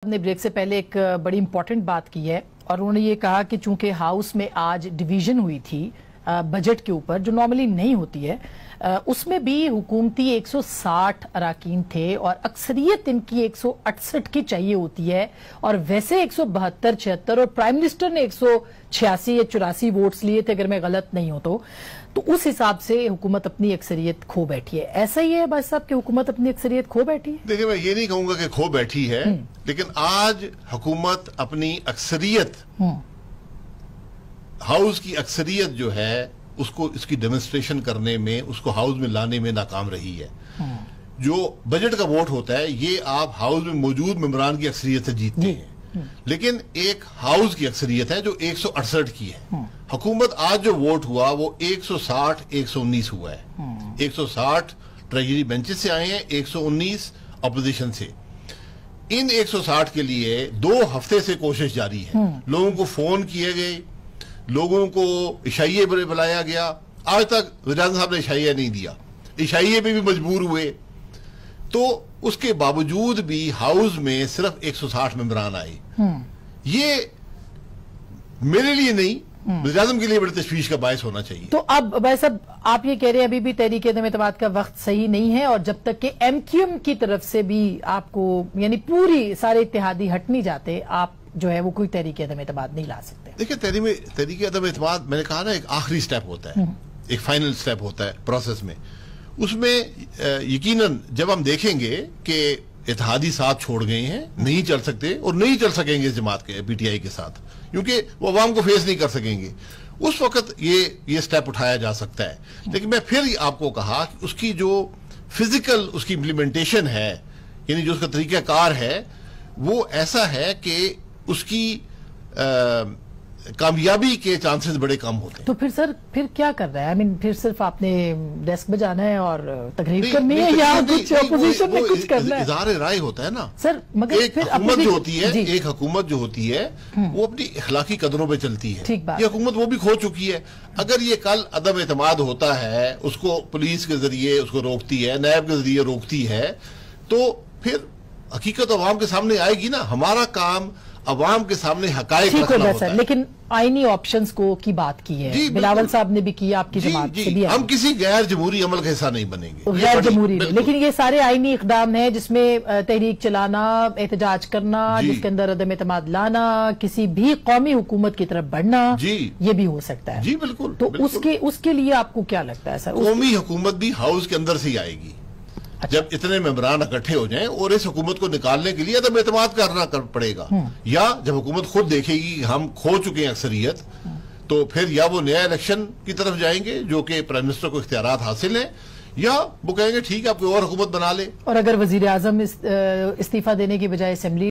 نے بریک سے پہلے ایک بڑی امپورٹنٹ بات کی ہے اور انہوں نے یہ کہا کہ چونکہ ہاؤس میں آج ڈویژن ہوئی تھی بجٹ کے اوپر جو نارملی نہیں ہوتی ہے، اس میں بھی حکومتی 160 اراکین تھے اور اکثریت ان کی 168 کی چاہیے ہوتی ہے، اور ویسے 172 76 اور پرائم منسٹر نے 186 یا 84 ووٹس لیے تھے اگر میں غلط نہیں ہوں تو اس حساب سے حکومت اپنی اکثریت کھو بیٹھی ہے۔ ایسا ہی ہے باز صاحب کہ حکومت اپنی اکثریت کھو بیٹھی ہے؟ دیکھیں، میں یہ نہیں کہوں گا کہ کھو بیٹھی ہے، لیکن آج حکومت اپنی اکثریت ہاؤس کی اکثریت جو ہے اس کی ڈیمونسٹریشن کرنے میں، اس کو ہاؤس میں لانے میں ناکام رہی ہے۔ جو بجٹ کا ووٹ ہوتا ہے یہ آپ ہاؤس میں موجود ممبران کی اکثریت سے جیتتے ہیں، لیکن ایک ہاؤس کی اکثریت ہے جو 168 کی ہے۔ حکومت آج جو ووٹ ہوا وہ 160 119 ہوا ہے۔ 160 ٹریجری بینچز سے آئے ہیں، 119 اپوزیشن سے۔ ان 160 کے لیے 2 ہفتے سے کوشش جاری ہے، لوگوں کو فون کیے گئے، لوگوں کو عشائیے پر بلایا گیا، آج تک وزیر اعظم صاحب نے عشائیہ نہیں دیا، عشائیے پہ بھی مجبور ہوئے، تو اس کے باوجود بھی ہاؤس میں صرف 160 ممبران آئے۔ یہ میرے لیے نہیں، وزیر اعظم کے لیے بڑی تشویش کا باعث ہونا چاہیے۔ تو اب بھائی صاحب آپ یہ کہہ رہے ہیں ابھی بھی تحریک عدم اعتماد کا وقت صحیح نہیں ہے، اور جب تک کہ ایم کیو ایم کی طرف سے بھی آپ کو یعنی پوری سارے اتحادی ہٹ نہیں جاتے، آپ جو ہے وہ کوئی تحریک عدم اعتماد نہیں لا سکتے؟ دیکھیں، تحریک عدم اعتماد میں نے کہا نا ایک آخری سٹیپ ہوتا ہے، ایک فائنل سٹیپ ہوتا ہے پروسیس میں۔ اس میں یقیناً جب ہم دیکھیں گے کہ اتحادی ساتھ چھوڑ گئے ہیں، نہیں چل سکتے اور نہیں چل سکیں گے اس جماعت کے پی ٹی آئی کے ساتھ، کیونکہ وہ عوام کو فیس نہیں کر سکیں گے، اس وقت یہ سٹیپ اٹھایا جا سکتا ہے۔ لیکن میں پھر آپ کو کہا کہ اس کی جو فزیکل اس کی امپلیمنٹیشن ہے، یعنی جو اس کا طریقہ کار ہے، وہ ایسا ہے کہ اس کی کامیابی کے چانسز بڑے کم ہوتے ہیں۔ تو پھر سر پھر کیا کر رہا ہے؟ پھر صرف آپ نے ڈیسک بجانا ہے اور تقریر کرنی ہے یا کچھ اپوزیشن میں کچھ کرنا ہے؟ اظہار رائے ہوتا ہے نا سر، مگر ایک حکومت جو ہوتی ہے، ایک حکومت جو ہوتی ہے وہ اپنی اخلاقی قدروں پہ چلتی ہے۔ یہ حکومت وہ بھی کھو چکی ہے۔ اگر یہ کل عدم اعتماد ہوتا ہے، اس کو پولیس کے ذریعے اس کو روکتی ہے، نیب کے ذریعے روکتی ہے، تو پھر حقیقت عوام کے سامنے آئے گی نا۔ ہمارا کام عوام کے سامنے حقائق رکھنا ہوتا ہے۔ لیکن آئینی آپشنز کی بات کی ہے، بلاول صاحب نے بھی کی، آپ کی جماعت سے بھی۔ ہم کسی غیر جمہوری عمل کا حصہ نہیں بنیں گے، غیر جمہوری نہیں، لیکن یہ سارے آئینی اقدام ہیں جس میں تحریک چلانا، احتجاج کرنا، جس کے اندر عدم اعتماد لانا، کسی بھی قومی حکومت کی طرف بڑھنا، یہ بھی ہو سکتا ہے۔ جی بالکل۔ تو اس کے لیے آپ کو کیا لگتا ہے سر؟ قومی حکومت بھی ہاؤس کے اندر سے ہی آئے گی جب اتنے ممبران اکٹھے ہو جائیں، اور اس حکومت کو نکالنے کے لیے عدم اعتماد کرنا پڑے گا، یا جب حکومت خود دیکھے گی ہم کھو چکے ہیں اکثریت، تو پھر یا وہ نیا الیکشن کی طرف جائیں گے جو کہ پرائم منسٹر کو اختیارات حاصل ہیں، یا وہ کہیں گے ٹھیک ہے آپ کوئی اور حکومت بنا لے۔ اور اگر وزیر اعظم استعفیٰ دینے کی بجائے اسمبلی